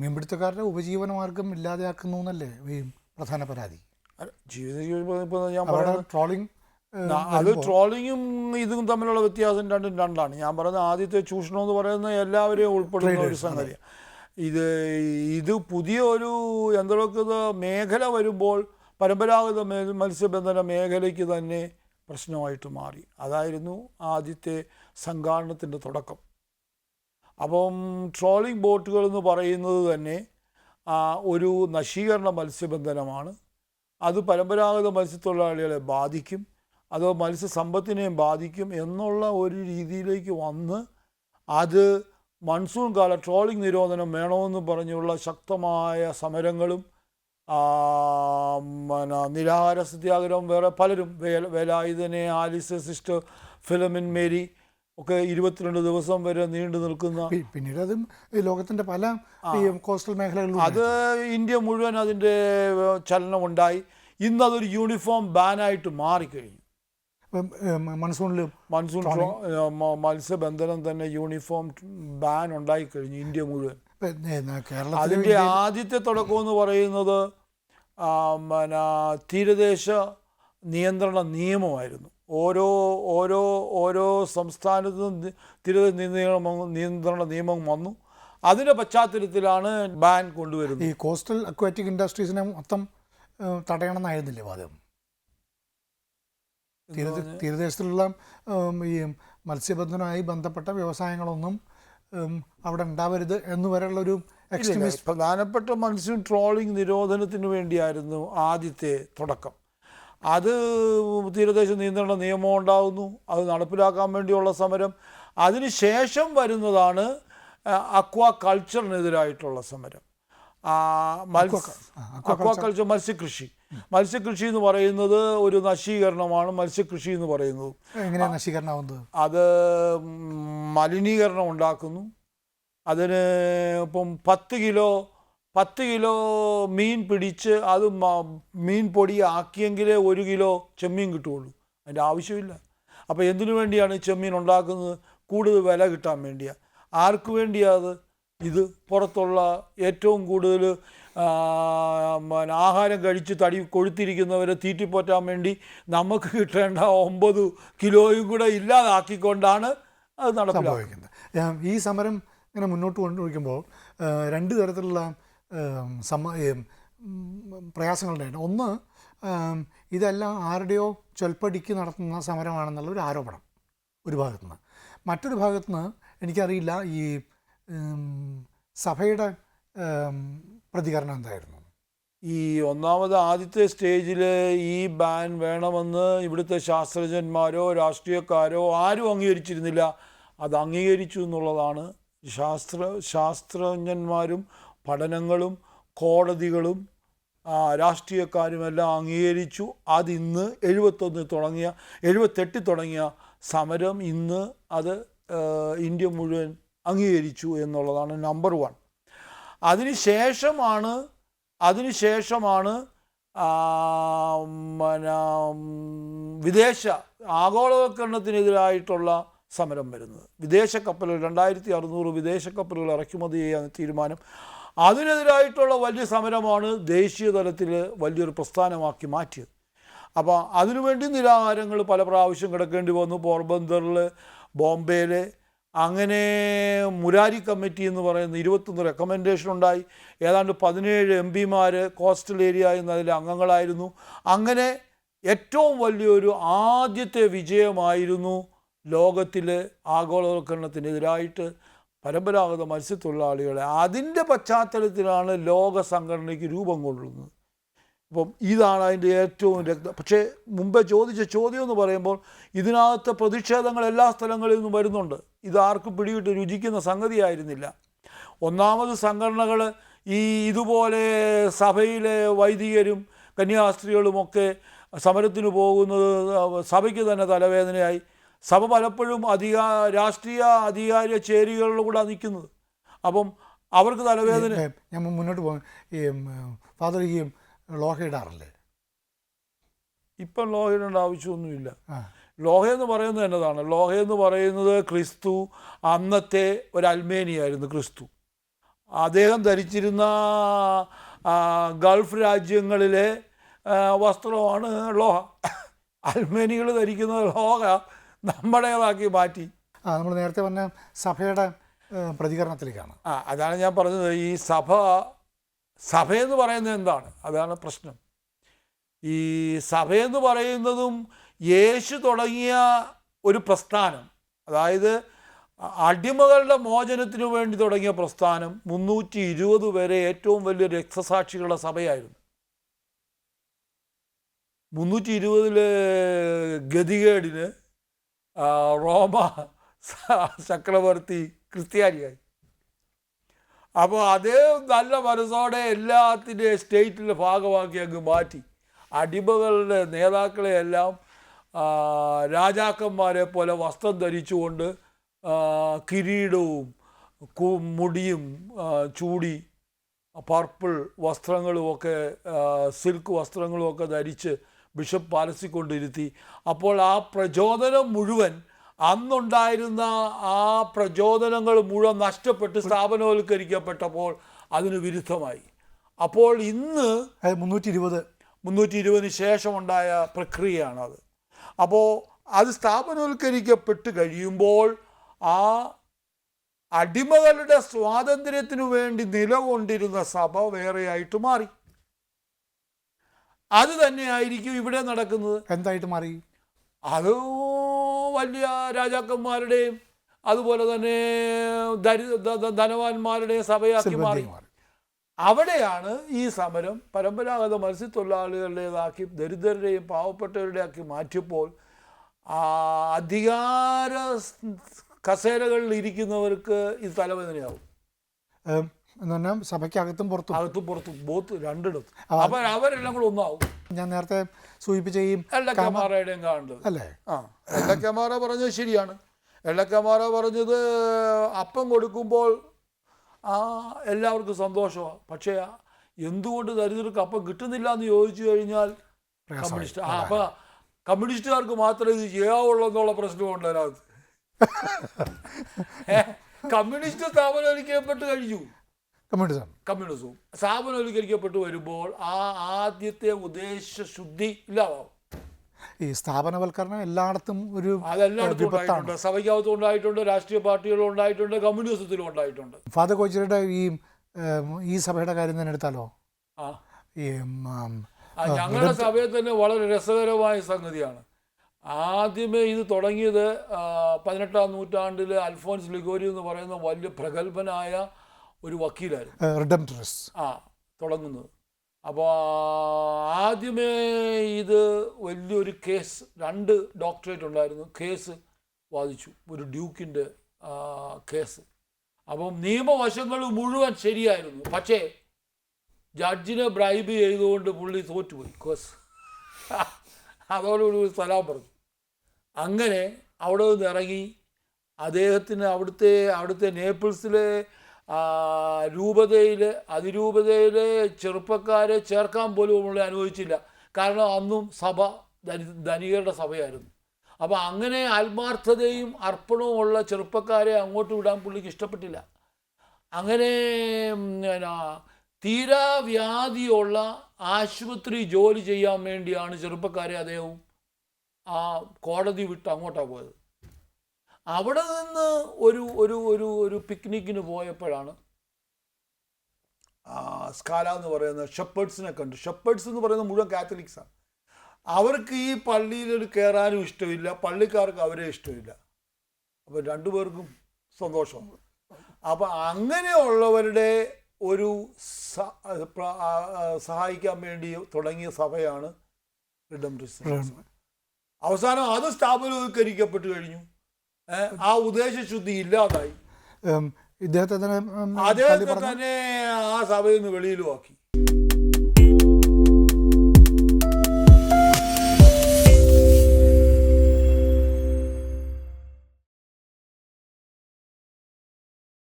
മീൻപിടുത്തക്കാരുടെ ഉപജീവനമാർഗം ഇല്ലാതെയാക്കുന്നു എന്നല്ലേ ഈ പ്രധാന പരാതി. ട്രോളിംഗ് അത് ട്രോളിങ്ങും ഇതും തമ്മിലുള്ള വ്യത്യാസം രണ്ടാണ്. ഞാൻ പറയുന്നത് ആദ്യത്തെ ചൂഷണം എന്ന് പറയുന്നത് എല്ലാവരെയും ഉൾപ്പെടുന്ന ഒരു സംഗതിയാണ്. ഇത് പുതിയ ഒരു യന്ത്രവൽകൃത മേഖല വരുമ്പോൾ പരമ്പരാഗത മത്സ്യബന്ധന മേഖലയ്ക്ക് തന്നെ പ്രശ്നമായിട്ട് മാറി. അതായിരുന്നു ആദ്യത്തെ സംഘാടനത്തിൻ്റെ തുടക്കം. അപ്പം ട്രോളിംഗ് ബോട്ടുകൾ എന്ന് പറയുന്നത് തന്നെ ഒരു നശീകരണ മത്സ്യബന്ധനമാണ്. അത് പരമ്പരാഗത മത്സ്യത്തൊഴിലാളികളെ ബാധിക്കും, അത് മത്സ്യസമ്പത്തിനെയും ബാധിക്കും എന്നുള്ള ഒരു രീതിയിലേക്ക് വന്ന് അത് മൺസൂൺ കാല ട്രോളിംഗ് നിരോധനം വേണമെന്ന് പറഞ്ഞുള്ള ശക്തമായ സമരങ്ങളും നിരാഹാര സത്യാഗ്രഹം വേറെ പലരും, വേലായുധനെ, ആലിസ് സിസ്റ്റർ, ഫിലമിൻ മേരി ഒക്കെ 22 ദിവസം വരെ നീണ്ടു നിൽക്കുന്ന, പിന്നീട് അതും ലോകത്തിൻ്റെ പല കോസ്റ്റൽ മേഖലകളിലും അത് ഇന്ത്യ മുഴുവൻ അതിൻ്റെ ചലനമുണ്ടായി. ഇന്നതൊരു യൂണിഫോം ബാനായിട്ട് മാറിക്കഴിഞ്ഞു. മൺസൂൺ മത്സ്യബന്ധനം തന്നെ യൂണിഫോം ബാൻ ഉണ്ടായിക്കഴിഞ്ഞു ഇന്ത്യ മുഴുവൻ. അതിൻ്റെ ആദ്യത്തെ തുടക്കം എന്ന് പറയുന്നത് തീരദേശ നിയന്ത്രണ നിയമമായിരുന്നു. ഓരോ സംസ്ഥാനത്തും തീരദേശ നിയന്ത്രണ നിയമം വന്നു. അതിൻ്റെ പശ്ചാത്തലത്തിലാണ് ബാൻ കൊണ്ടുവരുന്നത്. ഈ കോസ്റ്റൽ അക്വാറ്റിക് ഇൻഡസ്ട്രീസിനെ മൊത്തം തടയണമെന്നായിരുന്നില്ലേ വാദം? തീരദേശത്തുള്ള ഈ മത്സ്യബന്ധനവുമായി ബന്ധപ്പെട്ട വ്യവസായങ്ങളൊന്നും അവിടെ ഉണ്ടാവരുത് എന്ന് വരെയുള്ളൊരു എക്സ്ട്രീമിസ്റ്റ്. പ്രധാനപ്പെട്ട മത്സ്യം ട്രോളിംഗ് നിരോധനത്തിന് വേണ്ടിയായിരുന്നു ആദ്യത്തെ തുടക്കം. അത് തീരദേശ നിയന്ത്രണ നിയമം ഉണ്ടാകുന്നു, അത് നടപ്പിലാക്കാൻ വേണ്ടിയുള്ള സമരം. അതിനുശേഷം വരുന്നതാണ് അക്വാ കൾച്ചറിനെതിരായിട്ടുള്ള സമരം. അക്വാകൾച്ചർ, മത്സ്യകൃഷി എന്ന് പറയുന്നത് ഒരു നശീകരണമാണ്. മത്സ്യകൃഷി എന്ന് പറയുന്നത് എങ്ങനെയാണ് നശീകരണമാവുന്നത്? അത് മലിനീകരണം ഉണ്ടാക്കുന്നു. അതിന് ഇപ്പം 10 കിലോ മീൻ പിടിച്ച് അത് മീൻ പൊടി ആക്കിയെങ്കിലേ 1 കിലോ ചെമ്മീൻ കിട്ടുകയുള്ളൂ. അതിൻ്റെ ആവശ്യമില്ല. അപ്പോൾ എന്തിനു വേണ്ടിയാണ് ചെമ്മീൻ ഉണ്ടാക്കുന്നത്? കൂടുതൽ വില കിട്ടാൻ വേണ്ടിയാണ്. ആർക്ക് വേണ്ടിയാണ്? ഇത് പുറത്തുള്ള ഏറ്റവും കൂടുതൽ ആഹാരം കഴിച്ച് തടി കൊഴുത്തിരിക്കുന്നവരെ തീറ്റിപ്പോറ്റാൻ വേണ്ടി നമുക്ക് കിട്ടേണ്ട 9 കിലോയും കൂടെ ഇല്ലാതാക്കിക്കൊണ്ടാണ് അത് നടപ്പിലാക്കുന്നത്. ഈ സമരം ഇങ്ങനെ മുന്നോട്ട് കൊണ്ടുപോയിക്കുമ്പോൾ 2 തരത്തിലുള്ള പ്രയാസങ്ങളുണ്ടായിരുന്നു. ഒന്ന്, ഇതെല്ലാം ആരുടെയോ ചൊൽപ്പടിക്ക് നടത്തുന്ന സമരമാണെന്നുള്ള ഒരു ആരോപണം ഒരു ഭാഗത്തുനിന്ന്. മറ്റൊരു ഭാഗത്തുനിന്ന് എനിക്കറിയില്ല ഈ സഭയുടെ പ്രതികരണം എന്തായിരുന്നു. ഈ ആദ്യത്തെ സ്റ്റേജിൽ ഈ ബാൻ വേണമെന്ന് ഇവിടുത്തെ ശാസ്ത്രജ്ഞന്മാരോ രാഷ്ട്രീയക്കാരോ ആരും അംഗീകരിച്ചിരുന്നില്ല. അത് അംഗീകരിച്ചു എന്നുള്ളതാണ്. ശാസ്ത്രജ്ഞന്മാരും പഠനങ്ങളും കോടതികളും രാഷ്ട്രീയക്കാരുമെല്ലാം അംഗീകരിച്ചു. അതിന്ന് 78 തുടങ്ങിയ സമരം ഇന്ന് അത് ഇന്ത്യ മുഴുവൻ അംഗീകരിച്ചു എന്നുള്ളതാണ് നമ്പർ 1. അതിനുശേഷമാണ് വിദേശ ആഗോളവൽക്കരണത്തിനെതിരായിട്ടുള്ള സമരം വരുന്നത്. വിദേശ കപ്പലുകൾ 2600 വിദേശ കപ്പലുകൾ ഇറക്കുമതി ചെയ്യാൻ തീരുമാനം. അതിനെതിരായിട്ടുള്ള വലിയ സമരമാണ് ദേശീയ തലത്തിൽ വലിയൊരു പ്രസ്ഥാനമാക്കി മാറ്റിയത്. അപ്പോൾ അതിനുവേണ്ടി നിരാഹാരങ്ങൾ പല പ്രാവശ്യം കിടക്കേണ്ടി വന്നു. പോർബന്തറിൽ, ബോംബെയിൽ. അങ്ങനെ മുരാരി കമ്മിറ്റി എന്ന് പറയുന്ന 21 റെക്കമെൻഡേഷൻ ഉണ്ടായി. ഏതാണ്ട് 17 MP കോസ്റ്റൽ ഏരിയ എന്നതിലെ അംഗങ്ങളായിരുന്നു. അങ്ങനെ ഏറ്റവും വലിയൊരു ആദ്യത്തെ വിജയമായിരുന്നു ലോകത്തിൽ ആഗോളവൽക്കരണത്തിനെതിരായിട്ട് പരമ്പരാഗത മത്സ്യത്തൊഴിലാളികളെ. അതിൻ്റെ പശ്ചാത്തലത്തിലാണ് ലോക സംഘടനയ്ക്ക് രൂപം കൊള്ളുന്നത്. അപ്പം ഇതാണ് അതിൻ്റെ ഏറ്റവും പക്ഷേ മുമ്പേ ചോദിച്ച ചോദ്യം എന്ന് പറയുമ്പോൾ ഇതിനകത്ത് പ്രതിഷേധങ്ങൾ എല്ലാ സ്ഥലങ്ങളിൽ നിന്നും വരുന്നുണ്ട്. ഇതാർക്കും പിടികിട്ട് രുചിക്കുന്ന സംഗതിയായിരുന്നില്ല. ഒന്നാമത് സംഘടനകൾ ഇതുപോലെ സഭയിലെ വൈദികരും കന്യാസ്ത്രീകളുമൊക്കെ സമരത്തിന് പോകുന്നത് സഭയ്ക്ക് തന്നെ തലവേദനയായി. സഭ പലപ്പോഴും രാഷ്ട്രീയ അധികാര ചേരികളിലൂടെ നിൽക്കുന്നത്. അപ്പം അവർക്ക് തലവേദന. ഞാൻ മുന്നോട്ട് പോകും. ഈ ഫാദർ ഈ ലോഹ ഇടാറില്ലേ? ഇപ്പം ലോഹ ഇടേണ്ട ആവശ്യമൊന്നുമില്ല. ലോഹ എന്ന് പറയുന്നത് എന്നതാണ്? ലോഹ എന്ന് പറയുന്നത് ക്രിസ്തു, അന്നത്തെ ഒരു അൽമേനിയായിരുന്നു ക്രിസ്തു. അദ്ദേഹം ധരിച്ചിരുന്ന ഗൾഫ് രാജ്യങ്ങളിലെ വസ്ത്രമാണ് ലോഹ. അൽമേനികൾ ധരിക്കുന്നത് ലോഹ നമ്മുടേതാക്കി മാറ്റി. നമ്മൾ നേരത്തെ പറഞ്ഞ സഭയുടെ പ്രതികരണത്തിലേക്കാണ്. അതാണ് ഞാൻ പറഞ്ഞത്. ഈ സഭയെന്ന് പറയുന്നത് എന്താണ്? അതാണ് പ്രശ്നം. ഈ സഭയെന്ന് പറയുന്നതും യേശു തുടങ്ങിയ ഒരു പ്രസ്ഥാനം, അതായത് അടിമകളുടെ മോചനത്തിനു വേണ്ടി തുടങ്ങിയ പ്രസ്ഥാനം 320 വരെ ഏറ്റവും വലിയ രക്തസാക്ഷികളുടെ സഭയായിരുന്നു. 320 ഗതികേടിന് റോമ ചക്രവർത്തി ക്രിസ്ത്യാനിയായി. അപ്പോൾ അതേ നല്ല മനസ്സോടെ എല്ലാത്തിൻ്റെയും സ്റ്റേറ്റിൻ്റെ ഭാഗമാക്കി അങ്ങ് മാറ്റി. അടിമകളുടെ നേതാക്കളെയെല്ലാം രാജാക്കന്മാരെ പോലെ വസ്ത്രം ധരിച്ചുകൊണ്ട് കിരീടവും മുടിയും ചൂടി പർപ്പിൾ വസ്ത്രങ്ങളുമൊക്കെ സിൽക്ക് വസ്ത്രങ്ങളുമൊക്കെ ധരിച്ച് ബിഷപ്പ് പാലസിക്കൊണ്ടിരുത്തി. അപ്പോൾ ആ പ്രചോദനം മുഴുവൻ, അന്നുണ്ടായിരുന്ന ആ പ്രചോദനങ്ങൾ മുഴുവൻ നഷ്ടപ്പെട്ട് സ്ഥാപനവൽക്കരിക്കപ്പെട്ടപ്പോൾ അതിന് വിരുദ്ധമായി. അപ്പോൾ ഇന്ന് 320 ശേഷമുണ്ടായ പ്രക്രിയയാണത്. അപ്പോൾ അത് സ്ഥാപനവൽക്കരിക്കപ്പെട്ട് കഴിയുമ്പോൾ ആ അടിമകളുടെ സ്വാതന്ത്ര്യത്തിനു വേണ്ടി നിലകൊണ്ടിരുന്ന സഭ വേറെയായിട്ട് മാറി. അത് തന്നെയായിരിക്കും ഇവിടെ നടക്കുന്നത്. എന്തായിട്ട് മാറി? അത് വലിയ രാജാക്കന്മാരുടെയും അതുപോലെ തന്നെ ധനവാന്മാരുടെയും സഭയാക്കി മാറി. അവിടെയാണ് ഈ സമരം പരമ്പരാഗത മത്സ്യത്തൊഴിലാളികളുടേതാക്കി ദരിദ്രരുടെയും പാവപ്പെട്ടവരുടെ ആക്കി മാറ്റിയപ്പോൾ അധികാര കസേരകളിൽ ഇരിക്കുന്നവർക്ക് ഇത് തലവേദനയാവും. സഭയ്ക്കകത്തും പുറത്തും ബോത്ത് രണ്ടിടത്തും. അപ്പം അവരെല്ലാം കൂടെ ഒന്നാവും. ഞാൻ നേരത്തെ സൂചിപ്പിച്ച ഈ എള്ളക്കമാറയുടെയും കാണുന്നത് അല്ലേ? എള്ളക്കമാറ പറഞ്ഞത് ശരിയാണ്. എള്ളക്കമാറ പറഞ്ഞത് അപ്പം കൊടുക്കുമ്പോൾ എല്ലാവർക്കും സന്തോഷമാണ്. പക്ഷേ എന്തുകൊണ്ട് ദരിദ്രർക്ക് അപ്പം കിട്ടുന്നില്ല എന്ന് ചോദിച്ചു കഴിഞ്ഞാൽ കമ്മ്യൂണിസ്റ്റ് അപ്പം കമ്മ്യൂണിസ്റ്റുകാർക്ക് മാത്രമേ ഇത് ചെയ്യാവുള്ളൂ എന്നുള്ള പ്രശ്നമുണ്ട് അതിനകത്ത്. കമ്മ്യൂണിസ്റ്റ് സ്ഥാപനവൽക്കരിക്കപ്പെട്ട് കഴിഞ്ഞു. കമ്മ്യൂണിസവും സ്ഥാപനവൽക്കരിക്കപ്പെട്ട് വരുമ്പോൾ ആദ്യത്തെ ഉദ്ദേശശുദ്ധി ഇല്ലാതാവും. ഈ സ്ഥാപനവൽക്കരണം എല്ലായിടത്തും അതെല്ലായിടത്തും ഉണ്ടായിട്ടുണ്ട്. സഭയ്ക്കകത്തും ഉണ്ടായിട്ടുണ്ട്, രാഷ്ട്രീയ പാർട്ടികളും ഉണ്ടായിട്ടുണ്ട്, കമ്മ്യൂണിസത്തിലും ഉണ്ടായിട്ടുണ്ട്. ഫാദർ കോച്ചിയുടെ ഈ സഭയുടെ കാര്യം തന്നെ എടുത്താലോ? ഞങ്ങളുടെ സഭയിൽ തന്നെ വളരെ രസകരമായ സംഗതിയാണ്. ആദ്യമേ ഇത് തുടങ്ങിയത് 18-ാം നൂറ്റാണ്ടിൽ അൽഫോൻസ് ലിഗോരി എന്ന് പറയുന്ന വലിയ പ്രഗത്ഭനായ ഒരു വക്കീലായിരുന്നു തുടങ്ങുന്നത്. അപ്പോൾ ആദ്യമേ ഇത് വലിയൊരു കേസ്, 2 ഡോക്ടറേറ്റ് ഉണ്ടായിരുന്നു, കേസ് വാദിച്ചു, ഒരു ഡ്യൂക്കിൻ്റെ കേസ്. അപ്പം നിയമവശങ്ങൾ മുഴുവൻ ശരിയായിരുന്നു. പക്ഷേ ജഡ്ജിനെ ബ്രൈബ് ചെയ്തുകൊണ്ട് പുള്ളി തോറ്റുപോയി കേസ്. അതോടുകൂടി സലാം പറഞ്ഞു. അങ്ങനെ അവിടെ നിന്ന് ഇറങ്ങി അദ്ദേഹത്തിന് അവിടുത്തെ നേപ്പിൾസിലെ അതിരൂപതയിലെ ചെറുപ്പക്കാരെ ചേർക്കാൻ പോലും പുള്ളി അനുവദിച്ചില്ല. കാരണം അന്നും സഭ ധനികരുടെ സഭയായിരുന്നു. അപ്പോൾ അങ്ങനെ ആത്മാർത്ഥതയും അർപ്പണവും ഉള്ള ചെറുപ്പക്കാരെ അങ്ങോട്ട് വിടാൻ പുള്ളിക്ക് ഇഷ്ടപ്പെട്ടില്ല. അങ്ങനെ തീരാവ്യാധിയുള്ള ആശുപത്രി ജോലി ചെയ്യാൻ വേണ്ടിയാണ് ചെറുപ്പക്കാരെ അദ്ദേഹവും കോടതി വിട്ട് അങ്ങോട്ടാണ് പോയത്. അവിടെ നിന്ന് ഒരു പിക്നിക്കിന് പോയപ്പോഴാണ് സ്കാല എന്ന് പറയുന്ന ഷെപ്പേഡ്സിനെ കണ്ടു. ഷെപ്പേഡ്സ് എന്ന് പറയുന്നത് മുഴുവൻ കാത്തലിക്സാണ്. അവർക്ക് ഈ പള്ളിയിൽ കയറാനും ഇഷ്ടമില്ല, പള്ളിക്കാർക്ക് അവരെ ഇഷ്ടമില്ല. അപ്പോൾ 2 പേർക്കും സന്തോഷമാണ്. അപ്പം അങ്ങനെയുള്ളവരുടെ ഒരു സഹായിക്കാൻ വേണ്ടി തുടങ്ങിയ സഭയാണ് റിഡംപ്റ്ററിസ്റ്റ്. അവസാനം അത് സ്ഥാപനവൽക്കരിക്കപ്പെട്ട് കഴിഞ്ഞു. ആ ഉദ്ദേശശുദ്ധി ഇല്ലാതായി. അദ്ദേഹത്തെ തന്നെ ആ സഭയിൽ നിന്ന് വെളിയിലുമാക്കി.